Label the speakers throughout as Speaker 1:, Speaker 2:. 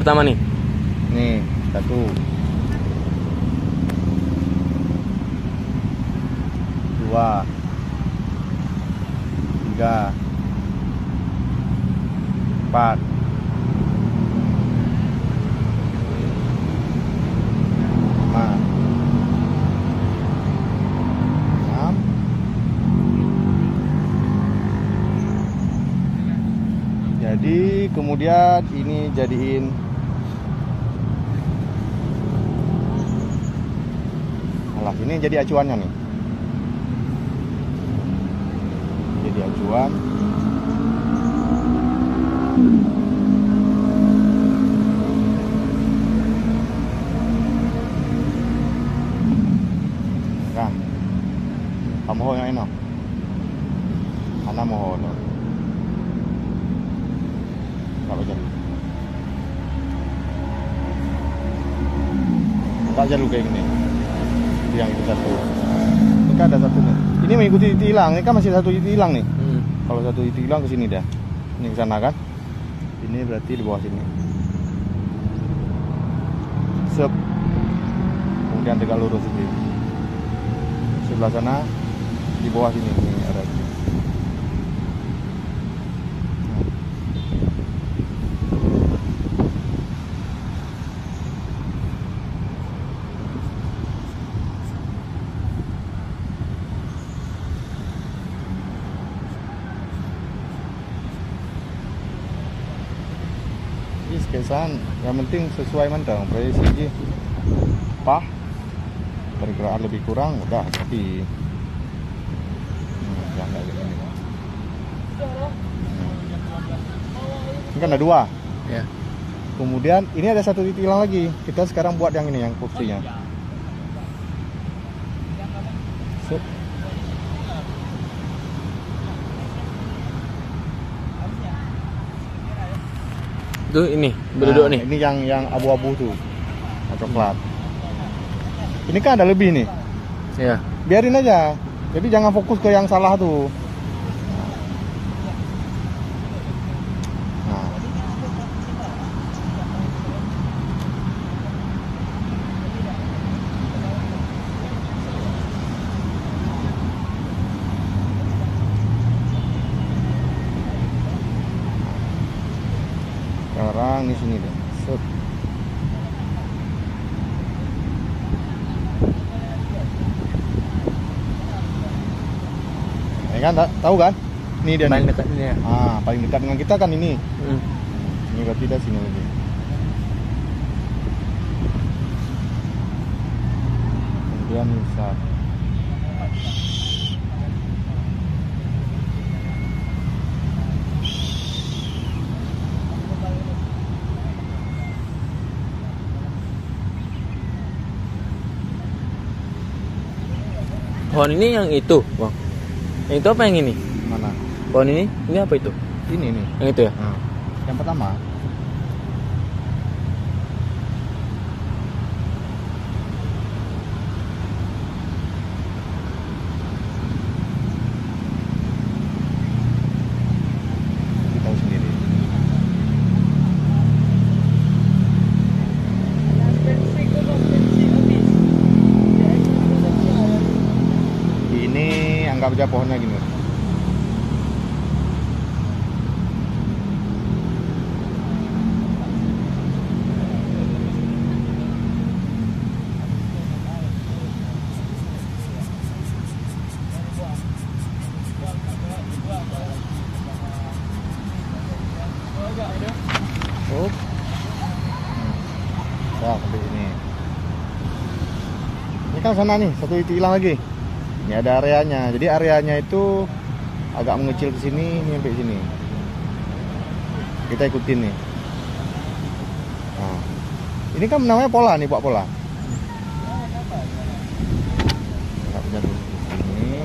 Speaker 1: pertama nih.
Speaker 2: Nih, 1, 2, 3, 4, 5, 6. Jadi kemudian ini jadiin ini jadi acuannya nih. Jadi acuan. Nah, kamu ho yang ini. Ana mo ho. Enggak jadi. Enggak jadi kayak gini. Yang itu satu. Ini kan ada satu nih. Ini mengikuti titik hilang. Ini kan masih satu titik hilang nih. Kalau satu titik hilang ke sini dah. Ini ke sana kan? Ini berarti di bawah sini. Sep. Kemudian tegak lurus ini. Sebelah sana di bawah sini ini ada. Kesan yang penting sesuai mentang presisi pah pergerakan lebih kurang udah tapi yang kayak gini ini kan ada 2
Speaker 1: ya.
Speaker 2: Kemudian ini ada satu titik hilang lagi, kita sekarang buat yang ini yang kursinya.
Speaker 1: Tuh ini berduduk nih.
Speaker 2: Ini yang abu-abu tuh, coklat. Ini kan ada lebih nih.
Speaker 1: Ya.
Speaker 2: Biarin aja. Jadi jangan fokus ke yang salah tuh. Nah. Sekarang di sini deh. Set. Ya kan, tahu kan? Ini dia
Speaker 1: paling
Speaker 2: nih.
Speaker 1: dekat ini ya.
Speaker 2: Paling dekat dengan kita kan ini. Ini berarti dari sini lagi. Kemudian bisa.
Speaker 1: Pohon ini yang itu, Bang. Yang itu apa yang ini?
Speaker 2: Mana?
Speaker 1: Pohon ini apa itu?
Speaker 2: Ini nih.
Speaker 1: Yang itu ya?
Speaker 2: Yang pertama. Kita tahu sendiri. Ini anggap aja pohonnya gini. Sampai sini. Ini kan sana nih, satu titik hilang lagi. Ini ada areanya. Jadi areanya itu agak mengecil ke sini, ini sampai sini. Kita ikutin nih. Nah, ini kan namanya pola nih, buat pola. Nggak bisa dulu ke sini.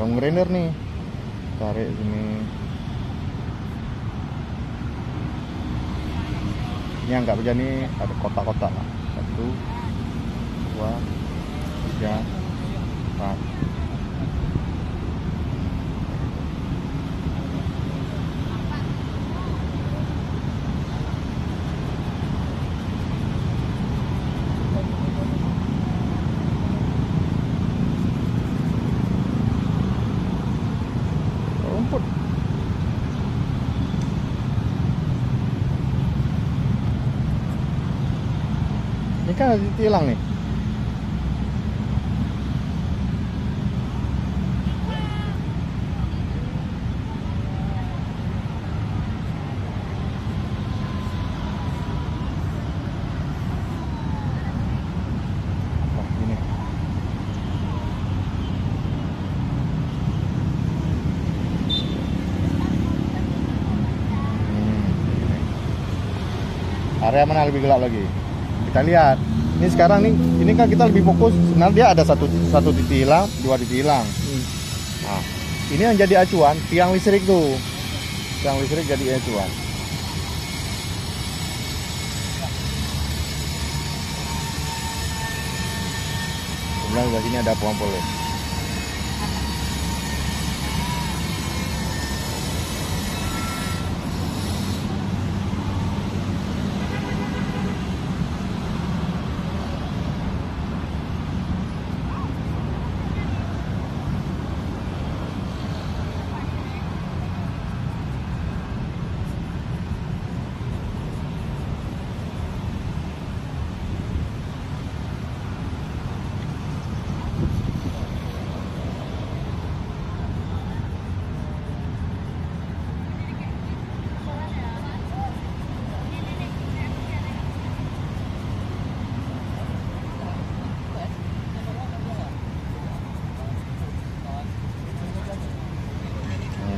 Speaker 2: daun grinder nih, tarik sini. Ini yang nggak begini ada kotak-kotak lah. 1, 2, 3, 4. Rumput. Ini kan ada tilang nih. Wah, ini. Area mana lebih gelap lagi? Kita lihat. Ini sekarang nih, ini kan kita lebih fokus. Sebenarnya dia ada satu titik hilang, 2 titik hilang. Nah, ini yang jadi acuan tiang listrik tuh. Tiang listrik jadi acuan. Sebenarnya di sini ada pompol ya.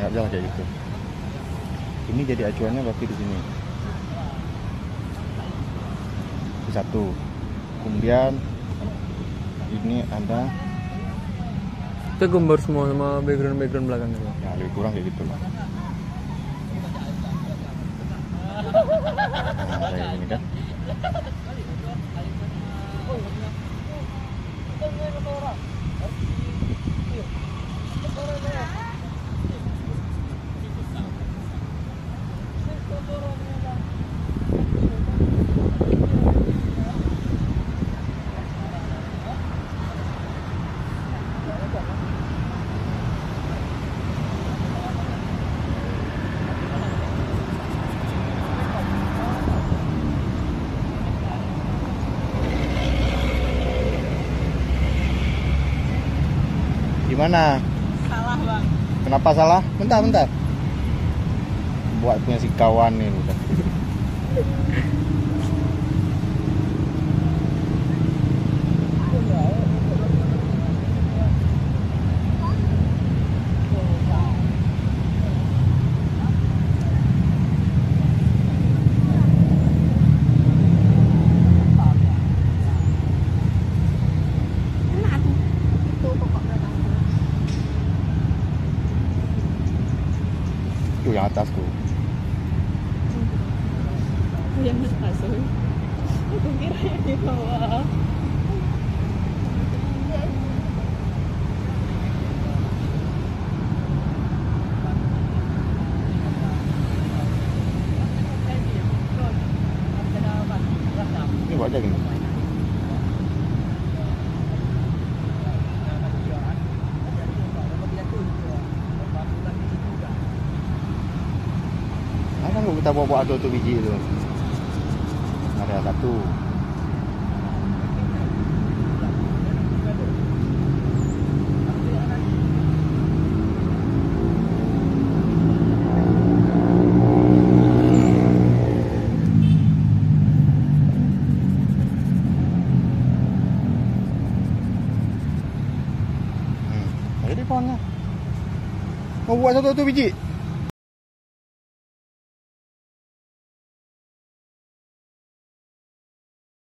Speaker 2: Nggak jalan kayak gitu. Ini jadi acuannya berarti di sini. Di 1. Kemudian ini ada.
Speaker 1: Kita gambar semua sama background belakangnya.
Speaker 2: Ya lebih kurang kayak gitu lah. Nah, kayak gini kan. Gimana?
Speaker 3: Salah bang.
Speaker 2: Kenapa salah? Bentar. Buat punya si kawan nih udah. Tuh yang atas tuh.
Speaker 3: Yang atas tuh. Aku kira yang di bawah.
Speaker 2: Ini buat aja gini. Kan kita bawa tuh biji itu. Ada 1. Jadi pohonnya. Mau buat 1 biji.